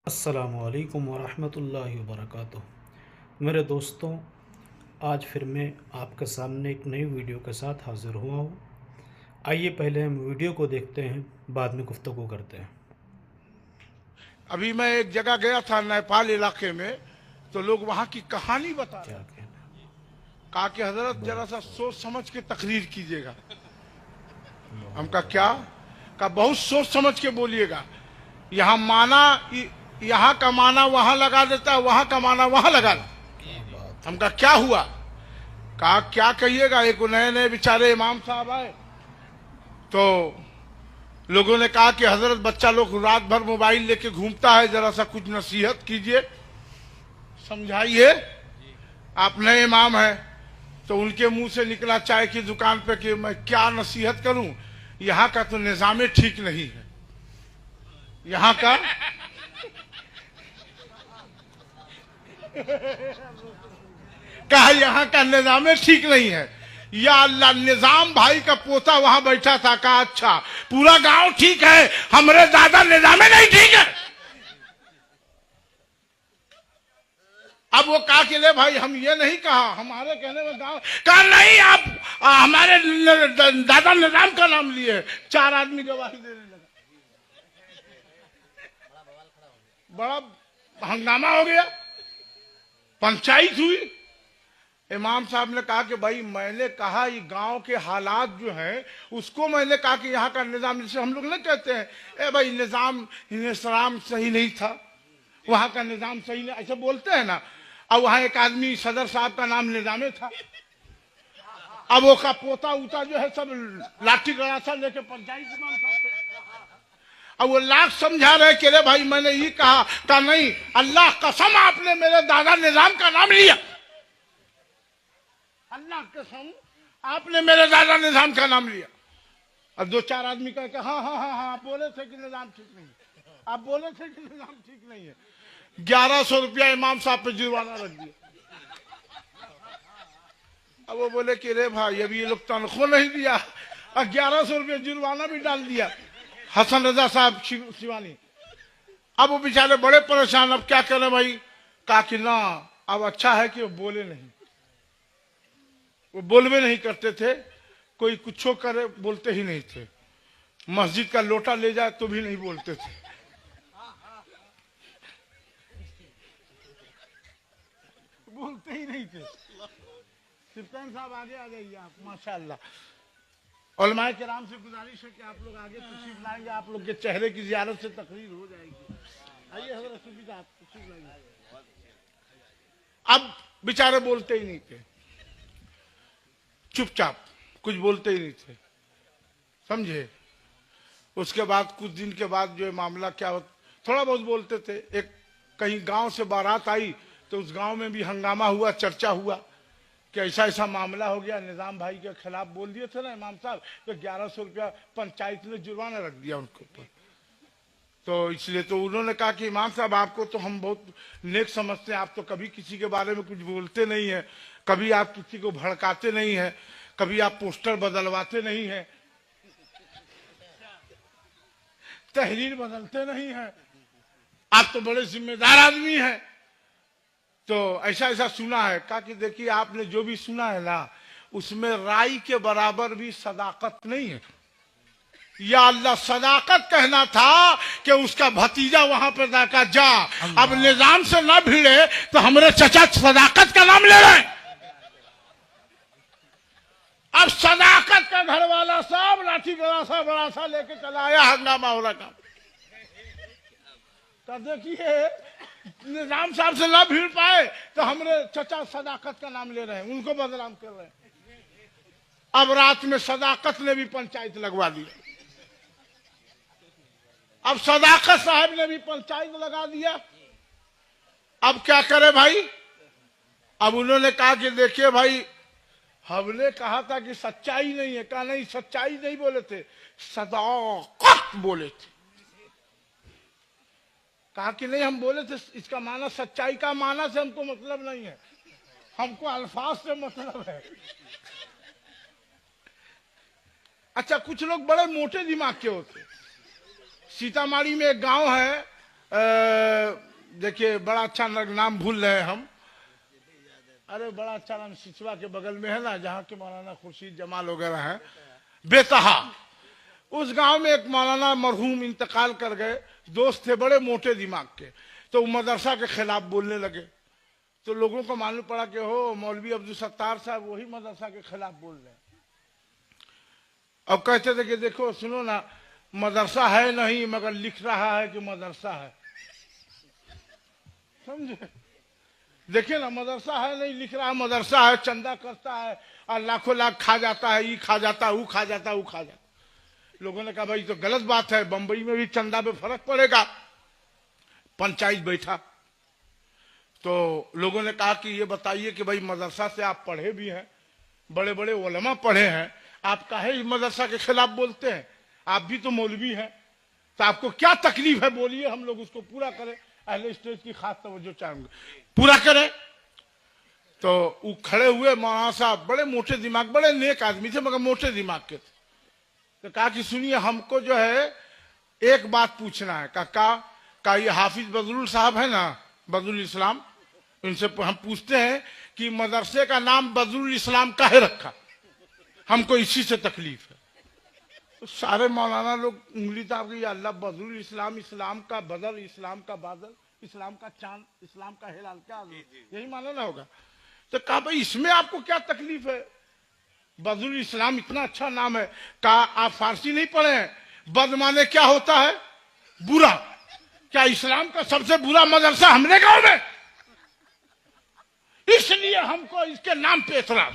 अस्सलामुअलैकुम वरहमतुल्लाहि वबरकातुह। मेरे दोस्तों, आज फिर मैं आपके सामने एक नई वीडियो के साथ हाज़िर हुआ हूँ। आइए पहले हम वीडियो को देखते हैं, बाद में गुफ्तगू करते हैं। अभी मैं एक जगह गया था नेपाल इलाके में, तो लोग वहां की कहानी बता क्या रहे थे। कहना। कहा कि हजरत जरा सा बहुत सोच समझ के तकरीर कीजिएगा। हमका बहुत क्या? कहा बहुत सोच समझ के बोलिएगा। यहाँ माना यहाँ का माना वहां लगा देता है, वहां का माना वहां लगा देता है। क्या बात है। हमका क्या हुआ? कहा क्या कहिएगा, एक नए नए बेचारे इमाम साहब आए, तो लोगों ने कहा कि हजरत बच्चा लोग रात भर मोबाइल लेके घूमता है, जरा सा कुछ नसीहत कीजिए, समझाइए। आप नए इमाम हैं। तो उनके मुंह से निकला चाय की दुकान पे कि मैं क्या नसीहत करूं, यहाँ का तो निजाम ठीक नहीं है। यहाँ का कहा यहाँ का निजाम ठीक नहीं है। या अल्लाह, निजाम भाई का पोता वहां बैठा था। कहा अच्छा, पूरा गांव ठीक है, हमारे दादा निजामे नहीं ठीक है। अब वो कहा कि ले भाई, हम ये नहीं कहा, हमारे कहने में गांव। कहा नहीं, आप हमारे दादा निजाम का नाम लिए। चार आदमी गवाही देने लगा। बड़ा हंगामा हो गया, पंचायत हुई। इमाम साहब ने कहा कि भाई, मैंने कहा ये गांव के हालात जो हैं उसको मैंने कहा कि यहाँ का निजाम, जैसे हम लोग ना कहते हैं ए भाई निजाम सही नहीं था, वहां का निजाम सही नहीं, ऐसे बोलते हैं ना। अब वहां एक आदमी सदर साहब का नाम निजामे था। अब वो का पोता उता जो है सब लाठी गड़ासा लेके पंचायत इमाम साहब पे। अब वो लाख समझा रहे कि रे भाई, मैंने ये कहा नहीं, अल्लाह कसम आपने मेरे दादा निजाम का नाम लिया। अल्लाह कसम आपने मेरे दादा निजाम का नाम लिया। अब दो चार आदमी कह के हाँ हाँ हाँ हाँ, आप बोले थे कि निजाम ठीक नहीं है, आप बोले थे कि निजाम ठीक नहीं है। 1100 रुपया इमाम साहब पे जुर्माना रख दिया। अब वो बोले कि रे भाई, अभी ये लोग तनख्वाह नहीं दिया और 1100 रुपया जुर्माना भी डाल दिया। हसन रजा साहब शिवानी। अब वो बेचारे बड़े परेशान, अब क्या करें भाई। कहा कि ना, अब अच्छा है कि वो बोले नहीं, वो बोलवे नहीं करते थे, कोई कुछ करे बोलते ही नहीं थे। मस्जिद का लोटा ले जाए तो भी नहीं बोलते थे। बोलते ही नहीं थे। सिप्तान साहब आगे आ जाइए आप, माशाअल्लाह। उलमाए किराम से गुजारिश है कि आप लोग आगे तशरीफ लाएंगे, आप लोग के चेहरे की जियारत से तकरीर हो जाएगी। आइए हजरत सूफी साहब तशरीफ लाएंगे। अब बेचारे बोलते ही नहीं थे, चुपचाप कुछ बोलते ही नहीं थे, समझे। उसके बाद कुछ दिन के बाद जो मामला क्या हो, थोड़ा बहुत बोलते थे। एक कहीं गांव से बारात आई तो उस गांव में भी हंगामा हुआ, चर्चा हुआ कि ऐसा ऐसा मामला हो गया, निजाम भाई के खिलाफ बोल दिए थे ना इमाम साहब, तो 1100 रुपया पंचायत ने जुर्माना रख दिया उनके ऊपर। तो इसलिए तो उन्होंने कहा कि इमाम साहब, आपको तो हम बहुत नेक समझते हैं, आप तो कभी किसी के बारे में कुछ बोलते नहीं है, कभी आप किसी को भड़काते नहीं है, कभी आप पोस्टर बदलवाते नहीं है, तहरीर बदलते नहीं है, आप तो बड़े जिम्मेदार आदमी हैं। तो ऐसा ऐसा सुना है। कहा कि देखिए, आपने जो भी सुना है ना, उसमें राई के बराबर भी सदाकत नहीं है। या अल्लाह, सदाकत कहना था कि उसका भतीजा वहां पर जाकर जा। अब निजाम से ना भिड़े तो हमारे चचा सदाकत का नाम ले रहे हैं। अब सदाकत का घर वाला सब लाठी गड़ासा बड़ासा लेके चला आया, हंगामा हो रहा। तो देखिए, निजाम साहब से ना भीड़ पाए तो हमारे चचा सदाकत का नाम ले रहे हैं, उनको बदनाम कर रहे हैं। अब रात में सदाकत ने भी पंचायत लगवा दी। अब सदाकत साहब ने भी पंचायत लगा दिया। अब क्या करे भाई। अब उन्होंने कहा कि देखिए भाई, हमने कहा था कि सच्चाई नहीं है। कहा नहीं, सच्चाई नहीं बोले थे, सदाकत बोले थे। कहा कि नहीं, हम बोले थे, इसका माना सच्चाई का माना से हमको मतलब नहीं है, हमको अल्फाज से मतलब है। अच्छा, कुछ लोग बड़े मोटे दिमाग के होते। सीतामढ़ी में एक गांव है, देखिए बड़ा अच्छा नाम भूल रहे हैं हम। अरे बड़ा अच्छा नाम सिसवा के बगल में है ना, जहाँ के मौलाना खुर्शीद जमाल वगैरह है, बेतहा। उस गांव में एक मौलाना मरहूम इंतकाल कर गए, दोस्त थे बड़े मोटे दिमाग के, तो वो मदरसा के खिलाफ बोलने लगे। तो लोगों को मालूम पड़ा कि हो मौलवी अब्दुल सत्तार साहब वही मदरसा के खिलाफ बोल रहे हैं। अब कहते थे कि देखो सुनो ना, मदरसा है नहीं मगर लिख रहा है कि मदरसा है, समझे? देखिए ना, मदरसा है नहीं लिख रहा है मदरसा है, चंदा करता है और लाखों लाख खा जाता है, ये खा जाता है, वो खा जाता है, वो खा जाता है। लोगों ने कहा भाई तो गलत बात है, बंबई में भी चंदा पे फर्क पड़ेगा। पंचायत बैठा तो लोगों ने कहा कि ये बताइए कि भाई मदरसा से आप पढ़े भी हैं, बड़े बड़े उलमा पढ़े हैं, आप काहे इस मदरसा के खिलाफ बोलते हैं? आप भी तो मौलवी हैं, तो आपको क्या तकलीफ है बोलिए, हम लोग उसको पूरा करें। अहले स्टेज की खास तवज्जो चाहूंगा, पूरा करें। तो वो खड़े हुए मौलाना साहब, बड़े मोटे दिमाग, बड़े नेक आदमी थे मगर मोटे दिमाग के थे। तो कहा कि सुनिए, हमको जो है एक बात पूछना है। का ये हाफिज बदरुल साहब है ना, बदरुल इस्लाम, इनसे हम पूछते हैं कि मदरसे का नाम बदरुल इस्लाम काहे रखा, हमको इसी से तकलीफ है। तो सारे मौलाना लोग उंगली ताप गई, अल्लाह बदरुल इस्लाम, इस्लाम का बदल, इस्लाम का बादल, इस्लाम का चांद, इस्लाम का हिलाल, क्या यही माना ना होगा। तो कहा भाई इसमें आपको क्या तकलीफ है, बदरुल इस्लाम इतना अच्छा नाम है। कहा आप फारसी नहीं पढ़े हैं? बद माने क्या होता है? बुरा। क्या इस्लाम का सबसे बुरा मदरसा हमने गांव में, इसलिए हमको इसके नाम पे एतराज।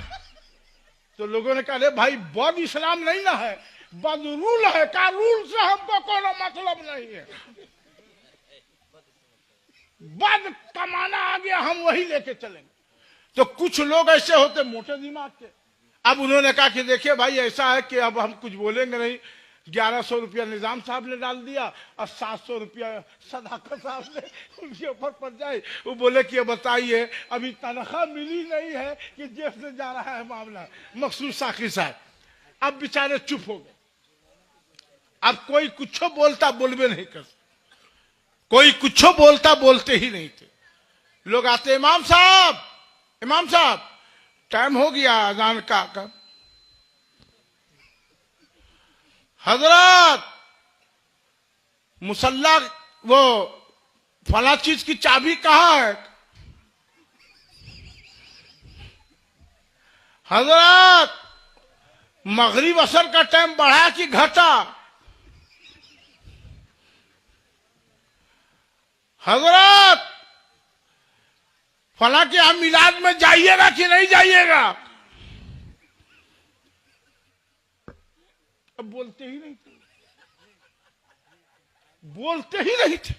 तो लोगों ने कहा अरे भाई बद इस्लाम नहीं ना है, बदरूल है, का रूल से हमको कोई मतलब नहीं है। बद कमाना आ गया, हम वही लेके चलेंगे। तो कुछ लोग ऐसे होते मोटे दिमाग के। अब उन्होंने कहा कि देखिए भाई ऐसा है कि अब हम कुछ बोलेंगे नहीं। 1100 रुपया निजाम साहब ने डाल दिया और 700 रुपया सदाकत साहब ने उनके ऊपर पड़ जाए। वो बोले कि बताइए अभी तनख्वाह मिली नहीं है कि जेब से जा रहा है मामला। मकसूद साकी साहब अब बेचारे चुप हो गए। अब कोई कुछ बोलता बोलबे नहीं कर, कोई कुछ बोलता बोलते ही नहीं थे। लोग आते, इमाम साहब, इमाम साहब टाइम हो गया अजान का। कब? हजरत मुसल्ला वो फला चीज की चाबी कहाँ है? हजरत मगरिब असर का टाइम बढ़ा कि घटा? हजरत फला के हम मिलाद में जाइएगा कि नहीं जाइएगा? अब बोलते ही नहीं थे, बोलते ही नहीं थे।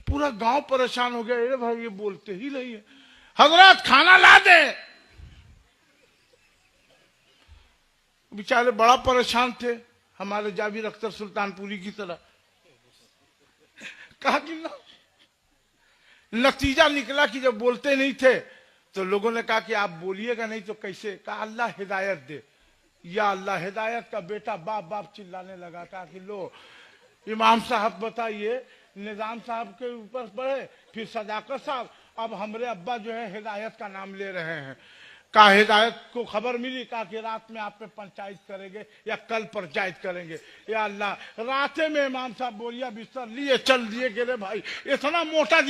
पूरा गांव परेशान हो गया, अरे भाई ये बोलते ही नहीं है। हजरत खाना ला दे। बेचारे बड़ा परेशान थे, हमारे जाबिर अख्तर सुल्तानपुरी की तरह। कहा कि नतीजा निकला कि जब बोलते नहीं थे तो लोगों ने कहा कि आप बोलिएगा नहीं तो कैसे? कहा अल्लाह हिदायत दे, या अल्लाह हिदायत का बेटा बाप बाप चिल्लाने लगा। कहा कि लो इमाम साहब बताइए, निजाम साहब के ऊपर पढ़े, फिर सदाकत साहब, अब हमारे अब्बा जो है हिदायत का नाम ले रहे हैं। कहा हिदायत को खबर मिली, कहा कि रात में आप पे पंचायत करेंगे या कल पंचायत करेंगे। या अल्लाह, रात में इमाम साहब बोलिया बिस्तर लिए चल दिए। गिरे भाई इतना मोटा